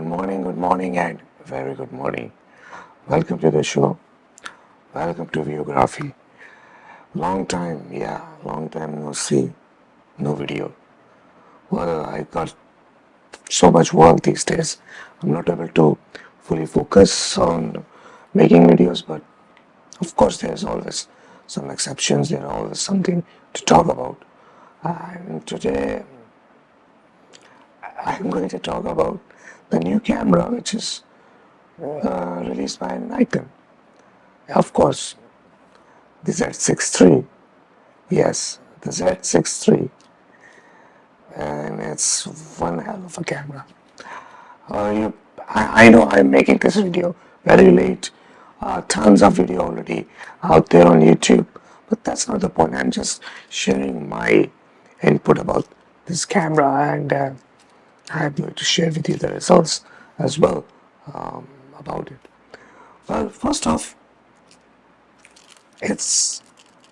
good morning, and very good morning. Welcome to the show. Welcome to Viewgraphy. Long time no see, no video. Well, I got so much work these days. I'm not able to fully focus on making videos, but of course, there's always some exceptions. There's always something to talk about. And today, I'm going to talk about the new camera, which is released by Nikon. Of course, the Z6 III. Yes, the Z6 III. And it's one hell of a camera. I know I'm making this video very late. Tons of video already out there on YouTube. But that's not the point. I'm just sharing my input about this camera, and I'm going to share with you the results as well about it. Well, first off, it's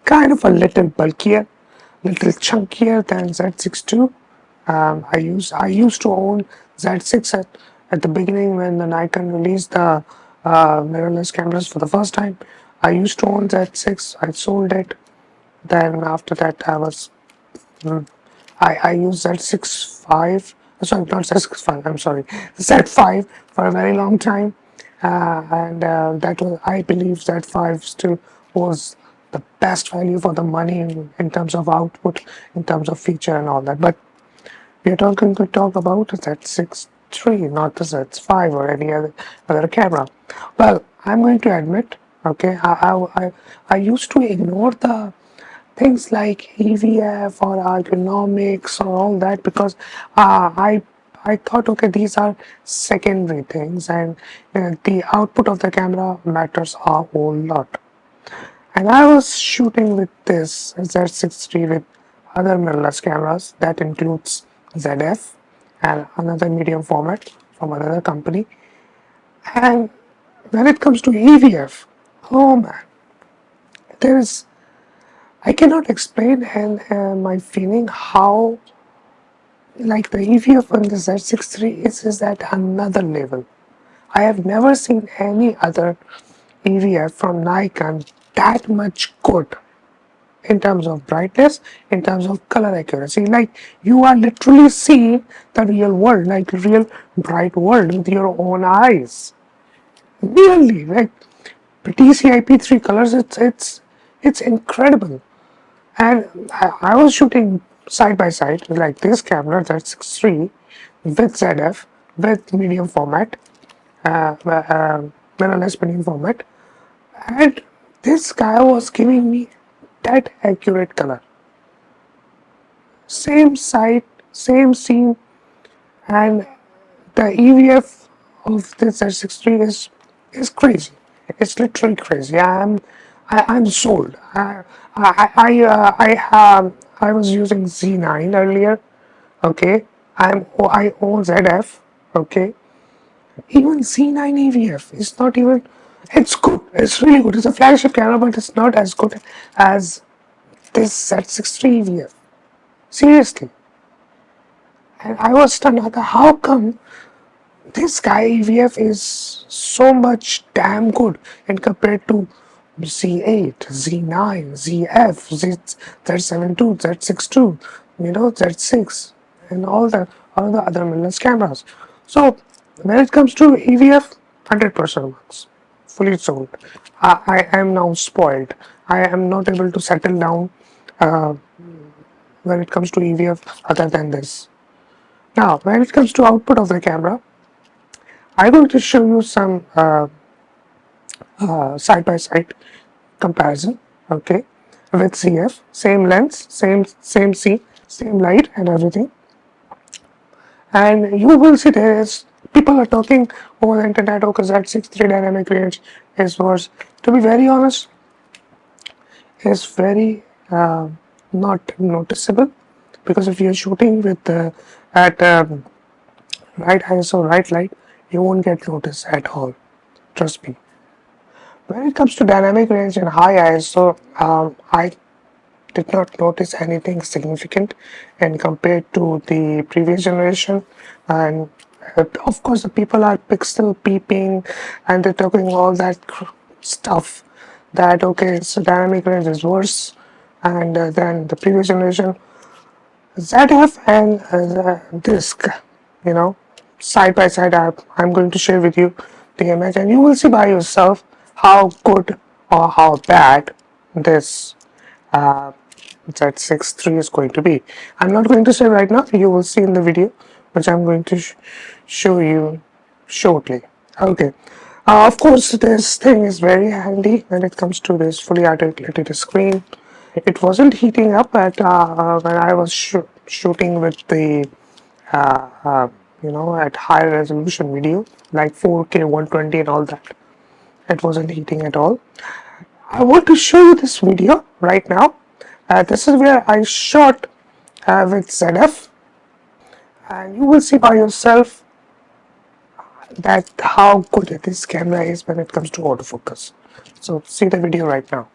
kind of a little bulkier, little chunkier than Z6 II. I used to own Z6 at the beginning when the Nikon released the mirrorless cameras for the first time. I used to own Z6. I sold it. Then after that, I used Z6 5. Sorry, not Z6 5. I'm sorry, Z5 for a very long time, and that was, I believe Z5 still was the best value for the money in terms of output, in terms of feature and all that. But we are going to talk about the Z6 III, not the Z5 or any other camera. Well, I'm going to admit, okay, I used to ignore the things like EVF or ergonomics or all that because I thought, okay, these are secondary things, and the output of the camera matters a whole lot. And I was shooting with this Z6 III with other mirrorless cameras that includes ZF and another medium format from another company. And when it comes to EVF, oh man, there is, I cannot explain and my feeling how like the EVF on the Z6 III is at another level. I have never seen any other EVF from Nikon that much good in terms of brightness, in terms of color accuracy. Like you are literally seeing the real world, like real bright world with your own eyes. Really, like TCIP3 colors, it's incredible. And I was shooting side by side like this camera, Z6 III, with ZF, with medium format, mirrorless medium format, and this guy was giving me that accurate color. Same site, same scene, and the EVF of this Z6 III is crazy. It's literally crazy. I'm sold. I was using Z9 earlier. Okay, I own ZF. Okay, even Z9 EVF is not even. It's good. It's really good. It's a flagship camera, but it's not as good as this Z6 III EVF. Seriously. And I was stunned. How come this guy EVF is so much damn good and compared to Z8, Z9, ZF, Z7 II, Z6 II, Z6, and all the other mirrorless cameras. So when it comes to EVF, 100% works, fully sold. I am now spoiled. I am not able to settle down uh, when it comes to EVF other than this. Now, when it comes to output of the camera, I'm going to show you some side-by-side comparison, okay, with CF, same lens, same scene, same light and everything. And you will see there is, people are talking over the internet, okay, Z6 III dynamic range is worse. To be very honest, is very not noticeable, because if you're shooting with at right ISO, right light, you won't get noticed at all. Trust me. When it comes to dynamic range and high ISO, I did not notice anything significant, and compared to the previous generation, and of course, the people are pixel peeping and they're talking all that stuff that okay, it's a dynamic range is worse and then the previous generation. ZF and disc, you know, side by side. I'm going to share with you the image, and you will see by yourself how good or how bad this uh, Z6 III is going to be. I'm not going to say right now. You will see in the video, which I'm going to show you shortly. Okay. Of course, this thing is very handy when it comes to this fully articulated screen. It wasn't heating up at when I was shooting with the at high resolution video like 4K 120 and all that. It wasn't heating at all. I want to show you this video right now. This is where I shot with ZF, and you will see by yourself that how good this camera is when it comes to autofocus. So see the video right now.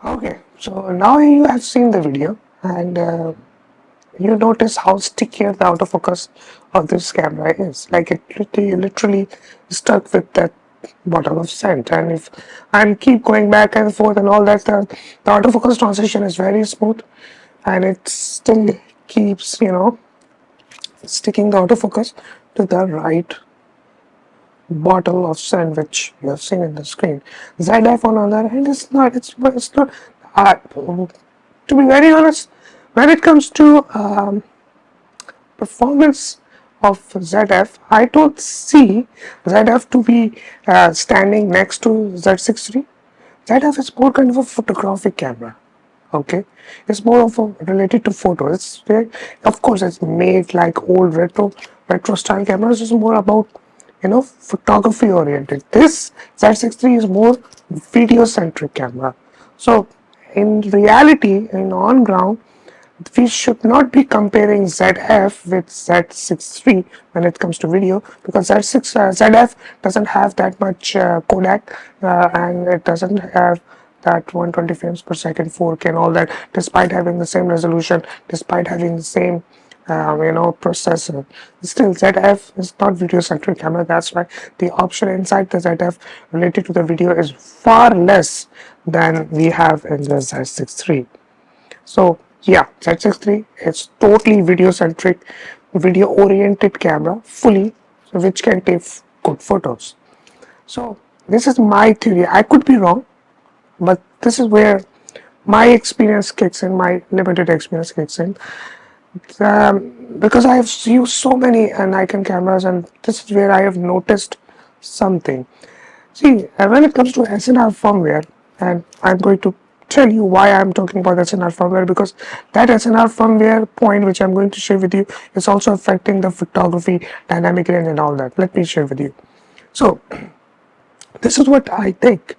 Okay, so now you have seen the video and you notice how stickier the autofocus of this camera is. Like it literally stuck with that bottle of scent, and if I keep going back and forth and all that, the autofocus transition is very smooth, and it still keeps sticking the autofocus to the right bottle of scent which you have seen in the screen. ZF on the other hand is not. It's not. To be very honest, when it comes to performance of ZF, I don't see ZF to be standing next to Z6 III. ZF is more kind of a photographic camera. Okay, it's more of a related to photos. It's very, of course, it's made like old retro style cameras. It's more about photography oriented. This Z6 III is more video centric camera. So in reality, in on ground, we should not be comparing ZF with Z6 III when it comes to video, because ZF doesn't have that much codec and it doesn't have that 120 frames per second 4K and all that, despite having the same resolution, despite having the same processor. Still, ZF is not video centric camera. That's why the option inside the ZF related to the video is far less than we have in the Z6 III. So yeah, Z6 III is totally video centric, video oriented camera, fully, which can take good photos. So this is my theory. I could be wrong, but this is where my experience kicks in, my limited experience kicks in. Because I have used so many Nikon cameras, and this is where I have noticed something. See, when it comes to SNR firmware, and I'm going to tell you why I'm talking about SNR firmware, because that SNR firmware point which I'm going to share with you is also affecting the photography, dynamic range, and all that. Let me share with you. So, this is what I think.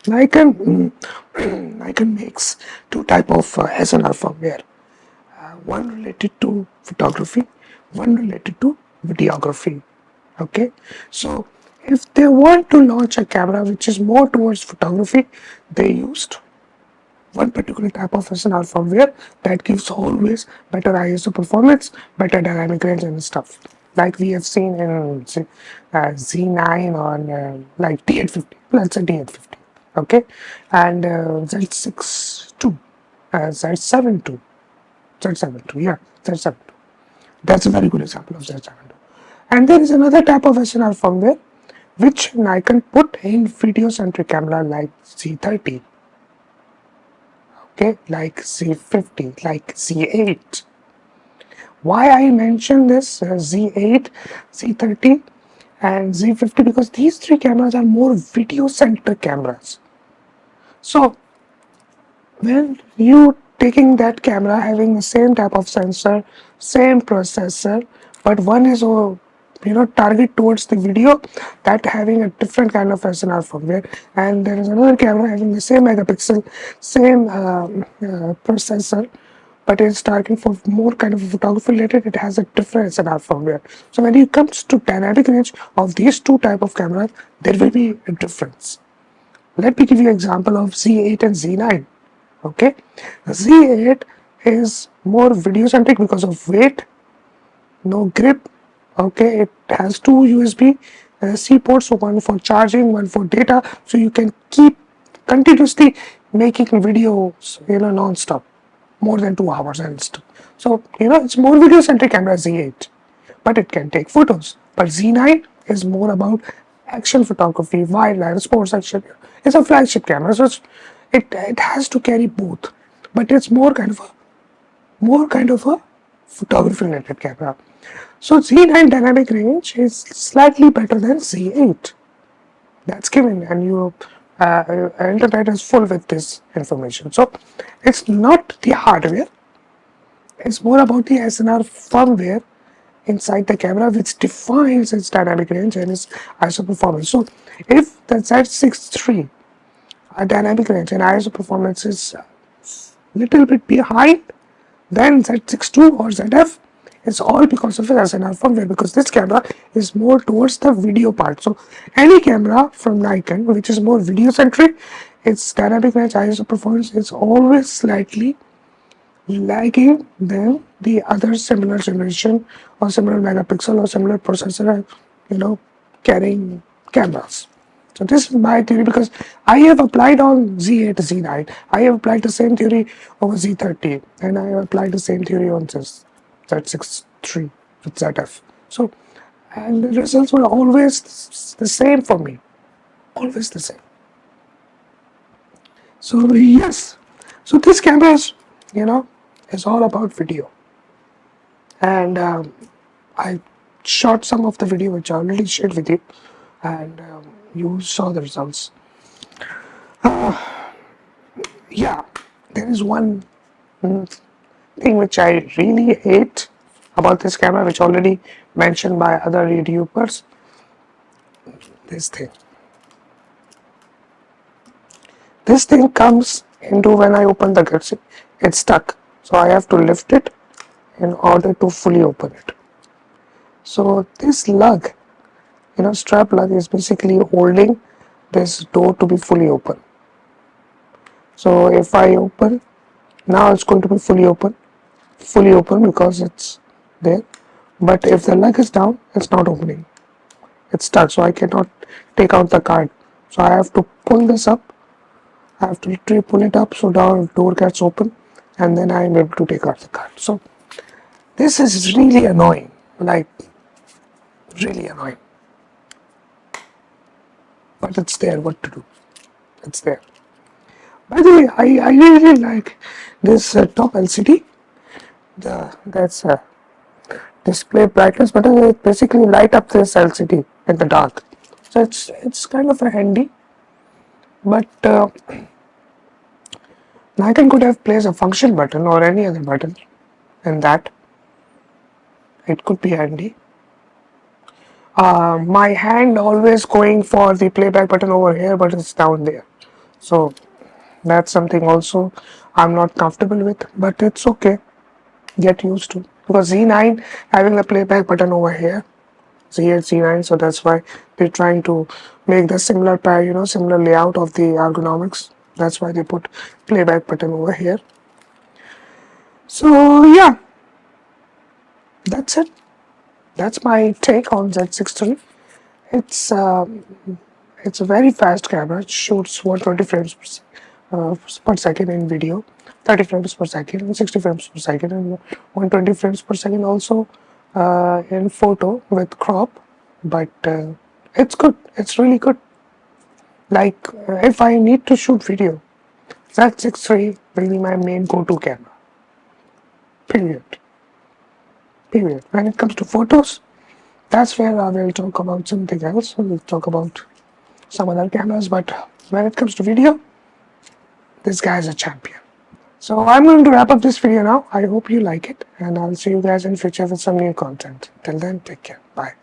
Nikon, Nikon makes two type of SNR firmware. One related to photography, one related to videography. Okay, so if they want to launch a camera which is more towards photography, they used one particular type of SNR firmware that gives always better ISO performance, better dynamic range and stuff, like we have seen in Z9 or like D850. Let's say D850. Okay, and Z6 II, Z7 II, Z7 II, yeah, Z7 II. That's a very good example of Z7 II. And there is another type of SNR firmware which Nikon put in video-centric camera like Z30, okay, like Z50, like Z8. Why I mention this Z8, Z30, and Z50? Because these three cameras are more video-centric cameras. So when you taking that camera having the same type of sensor, same processor, but one is target towards the video, that having a different kind of SNR firmware, and there is another camera having the same megapixel, same processor, but it's targeting for more kind of photography related, it has a different SNR firmware. So when it comes to dynamic range of these two type of cameras, there will be a difference. Let me give you an example of Z8 and Z9. Okay, Z8 is more video centric because of weight, no grip. Okay, it has two USB C ports, so one for charging, one for data, so you can keep continuously making videos, non-stop, more than 2 hours and stuff. So it's more video centric camera Z8, but it can take photos. But Z9 is more about action photography, wildlife, sports action. It's a flagship camera, so it has to carry both, but it's more kind of a photography related camera. So Z9 dynamic range is slightly better than Z8. That's given, and internet is full with this information. So it's not the hardware; it's more about the SNR firmware inside the camera, which defines its dynamic range and its ISO performance. So if the Z6 III dynamic range and ISO performance is little bit behind, then Z6 II or ZF, it's all because of the SNR firmware, because this camera is more towards the video part. So any camera from Nikon which is more video centric, its dynamic range ISO performance is always slightly lagging than the other similar generation or similar megapixel or similar processor, carrying cameras. So this is my theory, because I have applied on Z8, Z9. I have applied the same theory over Z30, and I have applied the same theory on this Z6 III with ZF. So, and the results were always the same for me, always the same. So yes, so this camera is all about video, and I shot some of the video which I already shared with you, and you saw the results. Yeah, there is one thing which I really hate about this camera, which already mentioned by other YouTubers. This thing. This thing comes into when I open the guts. It's stuck, so I have to lift it in order to fully open it. So this lug, strap lug, is basically holding this door to be fully open. So if I open, now it's going to be fully open because it's there. But if the lug is down, it's not opening. It's stuck, so I cannot take out the card. So I have to pull this up. I have to literally pull it up so the door gets open. and then I'm able to take out the card. So this is really annoying, like really annoying. But it's there, what to do? It's there. By the way, I really like this top LCD. That's display brightness button. It basically light up this LCD in the dark. So it's kind of a handy. But Nikon could have placed a function button or any other button in that. It could be handy. My hand always going for the playback button over here, but it's down there. So that's something also I'm not comfortable with, but it's okay. Get used to, because Z9 having the playback button over here, Z8, Z9, so that's why they're trying to make the similar similar layout of the ergonomics. That's why they put playback button over here. So yeah, that's it. That's my take on Z6 III. It's it's a very fast camera. It shoots 120 frames per second in video, 30 frames per second, and 60 frames per second, and 120 frames per second also in photo with crop. But it's good. It's really good. Like if I need to shoot video, Z6 III will be my main go-to camera. Period. Period. When it comes to photos, that's where I will talk about something else. We'll talk about some other cameras, but when it comes to video, this guy is a champion. So I'm going to wrap up this video now. I hope you like it, and I'll see you guys in future with some new content. Till then, take care. Bye.